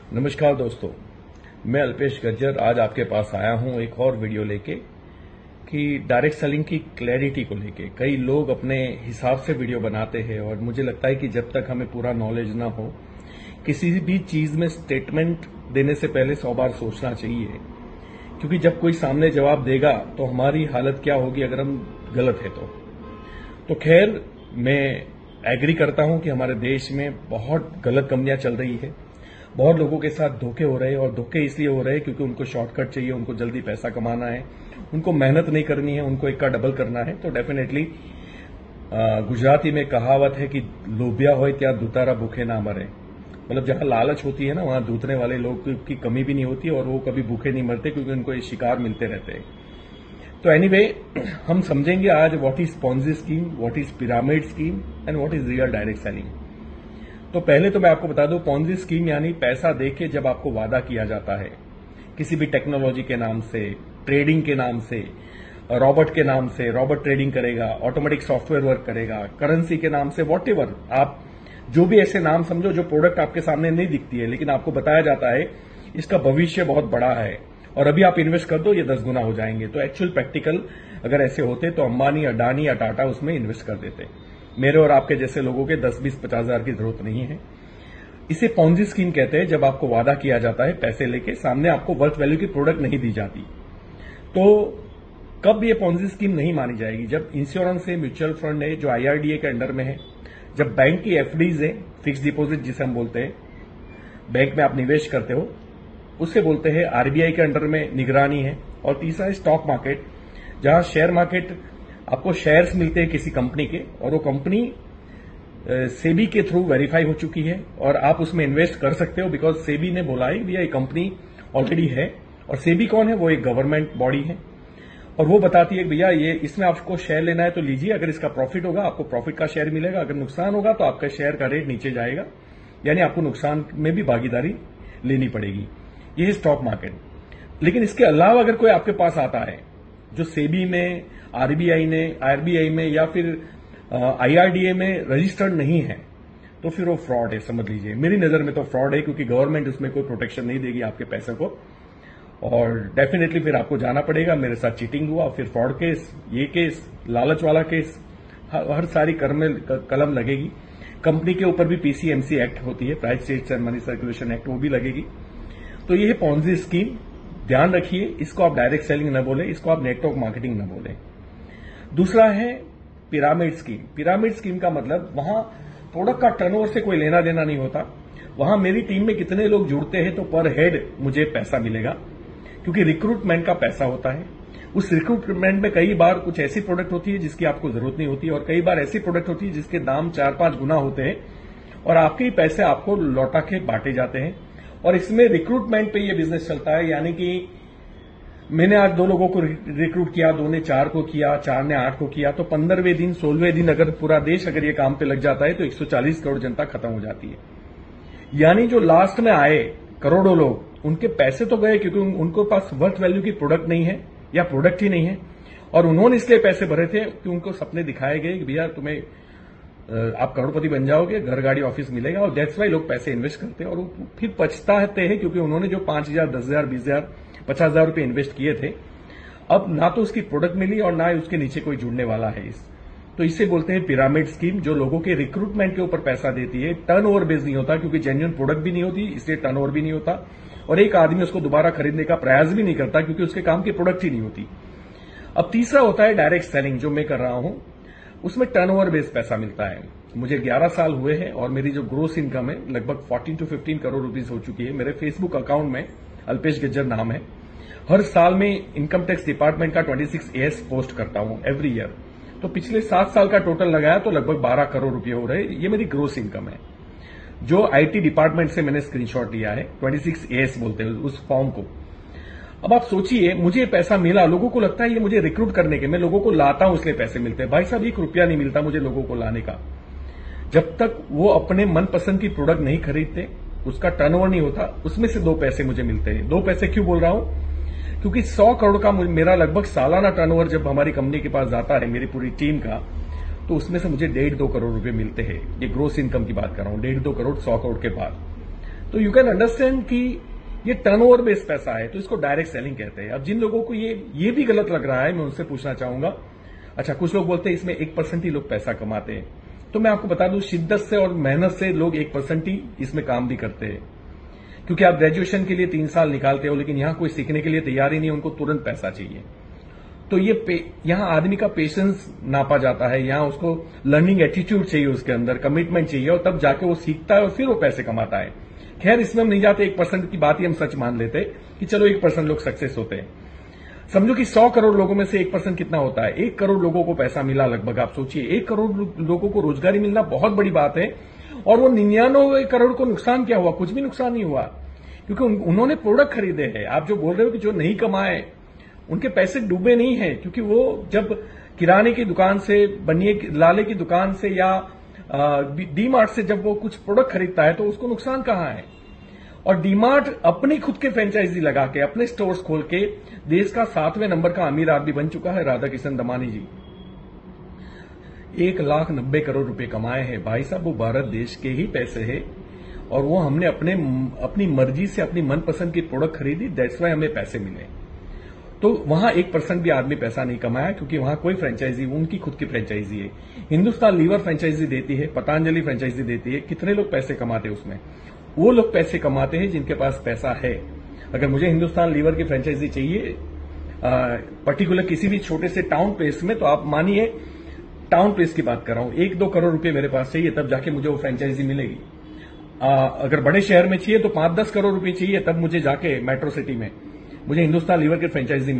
नमस्कार दोस्तों, मैं अल्पेश गज्जर आज आपके पास आया हूं एक और वीडियो लेके कि डायरेक्ट सेलिंग की क्लैरिटी को लेके। कई लोग अपने हिसाब से वीडियो बनाते हैं और मुझे लगता है कि जब तक हमें पूरा नॉलेज ना हो किसी भी चीज में स्टेटमेंट देने से पहले 100 बार सोचना चाहिए, क्योंकि जब कोई सामने जवाब देगा तो हमारी हालत क्या होगी अगर हम गलत है तो खैर, मैं एग्री करता हूं कि हमारे देश में बहुत गलत कंपनियां चल रही है, बहुत लोगों के साथ धोखे हो रहे हैं और धोखे इसलिए हो रहे हैं क्योंकि उनको शॉर्टकट चाहिए, उनको जल्दी पैसा कमाना है, उनको मेहनत नहीं करनी है, उनको एक का डबल करना है। तो डेफिनेटली गुजराती में कहावत है कि लोभिया हो त्या दूतारा भूखे ना मरे। मतलब जहां लालच होती है ना, वहां दूतने वाले लोग की कमी भी नहीं होती और वो कभी भूखे नहीं मरते क्योंकि उनको ये शिकार मिलते रहते हैं। तो एनीवे, हम समझेंगे आज what is Ponzi scheme, what is pyramid scheme and what is real direct selling. तो पहले तो मैं आपको बता दूं, पॉन्जी स्कीम यानी पैसा देके जब आपको वादा किया जाता है किसी भी टेक्नोलॉजी के नाम से, ट्रेडिंग के नाम से, रॉबोट के नाम से, रॉबोट ट्रेडिंग करेगा, ऑटोमेटिक सॉफ्टवेयर वर्क करेगा, करेंसी के नाम से, वॉटेवर आप जो भी ऐसे नाम समझो, जो प्रोडक्ट आपके सामने नहीं दिखती है लेकिन आपको बताया जाता है इसका भविष्य बहुत बड़ा है और अभी आप इन्वेस्ट कर दो ये 10 गुना हो जाएंगे। तो एक्चुअल प्रैक्टिकल अगर ऐसे होते तो अंबानी, अडानी या टाटा उसमें इन्वेस्ट कर देते। मेरे और आपके जैसे लोगों के 10, 20, 50 हजार की जरूरत नहीं है। इसे पॉन्जी स्कीम कहते हैं जब आपको वादा किया जाता है पैसे लेके, सामने आपको वर्थ वैल्यू की प्रोडक्ट नहीं दी जाती। तो कब ये पॉन्जी स्कीम नहीं मानी जाएगी? जब इंश्योरेंस है, म्यूचुअल फंड है जो IRDA के अंडर में है, जब बैंक की FDs है, फिक्स डिपोजिट जिसे हम बोलते हैं, बैंक में आप निवेश करते हो, उसे बोलते हैं। RBI के अंडर में निगरानी है। और तीसरा है स्टॉक मार्केट, जहां शेयर मार्केट आपको शेयर्स मिलते हैं किसी कंपनी के और वो कंपनी सेबी के थ्रू वेरीफाई हो चुकी है और आप उसमें इन्वेस्ट कर सकते हो बिकॉज सेबी ने बोला है भैया ये कंपनी ऑलरेडी है। और सेबी कौन है? वो एक गवर्नमेंट बॉडी है और वो बताती है कि भैया ये इसमें आपको शेयर लेना है तो लीजिए, अगर इसका प्रॉफिट होगा आपको प्रॉफिट का शेयर मिलेगा, अगर नुकसान होगा तो आपका शेयर का रेट नीचे जाएगा, यानी आपको नुकसान में भी भागीदारी लेनी पड़ेगी। ये है स्टॉक मार्केट। लेकिन इसके अलावा अगर कोई आपके पास आता है जो सेबी में, RBI में या फिर IRDA में रजिस्टर्ड नहीं है तो फिर वो फ्रॉड है, समझ लीजिए। मेरी नजर में तो फ्रॉड है क्योंकि गवर्नमेंट उसमें कोई प्रोटेक्शन नहीं देगी आपके पैसे को और डेफिनेटली फिर आपको जाना पड़ेगा। मेरे साथ चीटिंग हुआ, फिर फ्रॉड केस, ये केस, लालच वाला केस, हर सारी कलम लगेगी। कंपनी के ऊपर भी PCMC एक्ट होती है, price change and money circulation act, वो भी लगेगी। तो ये है पॉन्जी स्कीम। ध्यान रखिए, इसको आप डायरेक्ट सेलिंग न बोले, इसको आप नेटवर्क मार्केटिंग न बोले। दूसरा है पिरामिड स्कीम। पिरामिड स्कीम का मतलब वहां प्रोडक्ट का टर्नओवर से कोई लेना देना नहीं होता। वहां मेरी टीम में कितने लोग जुड़ते हैं तो पर हेड मुझे पैसा मिलेगा, क्योंकि रिक्रूटमेंट का पैसा होता है। उस रिक्रूटमेंट में कई बार कुछ ऐसी प्रोडक्ट होती है जिसकी आपको जरूरत नहीं होती और कई बार ऐसी प्रोडक्ट होती है जिसके दाम 4-5 गुना होते हैं और आपके ही पैसे आपको लौटा के बांटे जाते हैं। और इसमें रिक्रूटमेंट पे ये बिजनेस चलता है, यानी कि मैंने आज 2 लोगों को रिक्रूट किया, 2 ने 4 को किया, 4 ने 8 को किया, तो 15वें दिन 16वें दिन अगर पूरा देश अगर ये काम पे लग जाता है तो 140 करोड़ जनता खत्म हो जाती है। यानी जो लास्ट में आए करोड़ों लोग, उनके पैसे तो गए क्योंकि उनको पास वर्थ वैल्यू की प्रोडक्ट नहीं है या प्रोडक्ट ही नहीं है और उन्होंने इसलिए पैसे भरे थे कि उनको सपने दिखाए गए कि भैया तुम्हें आप करोड़पति बन जाओगे, घर गाड़ी ऑफिस मिलेगा, और दैट्स वाई लोग पैसे इन्वेस्ट करते हैं और वो फिर पछताते हैं क्योंकि उन्होंने जो 5,000, 10,000, 20,000, 50,000 रुपए इन्वेस्ट किए थे, अब ना तो उसकी प्रोडक्ट मिली और ना उसके नीचे कोई जुड़ने वाला है। तो इसे बोलते हैं पिरामिड स्कीम, जो लोगों के रिक्रूटमेंट के ऊपर पैसा देती है। टर्नओवर बेस नहीं होता क्योंकि जेन्युइन प्रोडक्ट भी नहीं होती, इसलिए टर्नओवर भी नहीं होता और एक आदमी उसको दोबारा खरीदने का प्रयास भी नहीं करता क्योंकि उसके काम की प्रोडक्ट ही नहीं होती। अब तीसरा होता है डायरेक्ट सेलिंग, जो मैं कर रहा हूं। उसमें टर्नओवर बेस पैसा मिलता है। मुझे 11 साल हुए हैं और मेरी जो ग्रोस इनकम है लगभग 14 to 15 करोड़ रुपीस हो चुकी है। मेरे फेसबुक अकाउंट में अल्पेश गज्जर नाम है। हर साल में इनकम टैक्स डिपार्टमेंट का 26AS पोस्ट करता हूं एवरी ईयर। तो पिछले 7 साल का टोटल लगाया तो लगभग 12 करोड़ रुपए हो रहे। ये मेरी ग्रोस इनकम है, जो IT डिपार्टमेंट से मैंने स्क्रीनशॉट लिया है। 26AS बोलते हैं उस फॉर्म को। अब आप सोचिए, मुझे पैसा मिला, लोगों को लगता है ये मुझे रिक्रूट करने के, मैं लोगों को लाता हूं इसलिए पैसे मिलते हैं। भाई साहब, 1 रुपया नहीं मिलता मुझे लोगों को लाने का। जब तक वो अपने मनपसंद की प्रोडक्ट नहीं खरीदते, उसका टर्नओवर नहीं होता, उसमें से 2 पैसे मुझे मिलते हैं। 2 पैसे क्यों बोल रहा हूं? क्योंकि 100 करोड़ का मेरा लगभग सालाना टर्नओवर जब हमारी कंपनी के पास जाता है, मेरी पूरी टीम का, तो उसमें से मुझे 1.5-2 करोड़ रुपए मिलते हैं। ये ग्रोस इनकम की बात कर रहा हूं, 1.5-2 करोड़ 100 करोड़ के बाद। तो यू कैन अंडरस्टैंड कि ये टर्नओवर बेस्ड पैसा है, तो इसको डायरेक्ट सेलिंग कहते हैं। अब जिन लोगों को ये भी गलत लग रहा है, मैं उनसे पूछना चाहूंगा, अच्छा कुछ लोग बोलते हैं इसमें 1% ही लोग पैसा कमाते हैं, तो मैं आपको बता दूं शिद्दत से और मेहनत से लोग 1% ही इसमें काम भी करते हैं। क्योंकि आप ग्रेजुएशन के लिए 3 साल निकालते हो, लेकिन यहां कोई सीखने के लिए तैयार ही नहीं, उनको तुरंत पैसा चाहिए। तो यहां आदमी का पेशेंस नापा जाता है, यहां उसको लर्निंग एटीट्यूड चाहिए, उसके अंदर कमिटमेंट चाहिए, और तब जाके वो सीखता है और फिर वो पैसे कमाता है। खैर इसमें हम नहीं जाते, 1% की बात ही हम सच मान लेते कि चलो 1% लोग सक्सेस होते हैं। समझो कि 100 करोड़ लोगों में से 1% कितना होता है? 1 करोड़ लोगों को पैसा मिला लगभग। आप सोचिए 1 करोड़ लोगों को रोजगारी मिलना बहुत बड़ी बात है, और वो 99 करोड़ को नुकसान क्या हुआ? कुछ भी नुकसान नहीं हुआ, क्योंकि उन्होंने प्रोडक्ट खरीदे हैं। आप जो बोल रहे हो कि जो नहीं कमाए उनके पैसे डूबे नहीं है, क्योंकि वो जब किराने की दुकान से, बनिए लाले की दुकान से या डी-मार्ट से जब वो कुछ प्रोडक्ट खरीदता है तो उसको नुकसान कहां है? और डी-मार्ट अपनी खुद के फ्रेंचाइजी लगा के, अपने स्टोर्स खोल के देश का 7वें नंबर का अमीर आदमी बन चुका है राधा किशन दमानी जी। 1,90,000 करोड़ रुपए कमाए हैं भाई साहब, वो भारत देश के ही पैसे हैं, और वो हमने अपनी मर्जी से अपनी मनपसंद की प्रोडक्ट खरीदी, दैट्स वाई हमें पैसे मिले। तो वहां 1% भी आदमी पैसा नहीं कमाया, क्योंकि वहां कोई फ्रेंचाइजी, उनकी खुद की फ्रेंचाइजी है। हिंदुस्तान लीवर फ्रेंचाइजी देती है, पतंजलि फ्रेंचाइजी देती है, कितने लोग पैसे कमाते हैं उसमें? वो लोग पैसे कमाते हैं जिनके पास पैसा है। अगर मुझे हिंदुस्तान लीवर की फ्रेंचाइजी चाहिए पर्टिकुलर किसी भी छोटे से टाउन प्लेस में, तो आप मानिए टाउन प्लेस की बात कर रहा हूं, 1-2 करोड़ रुपए मेरे पास चाहिए, तब जाके मुझे वो फ्रेंचाइजी मिलेगी। अगर बड़े शहर में चाहिए तो 5-10 करोड़ रुपए चाहिए, तब मुझे जाके मेट्रो सिटी में मुझे हिंदुस्तान लीवर की फ्रेंचाइजी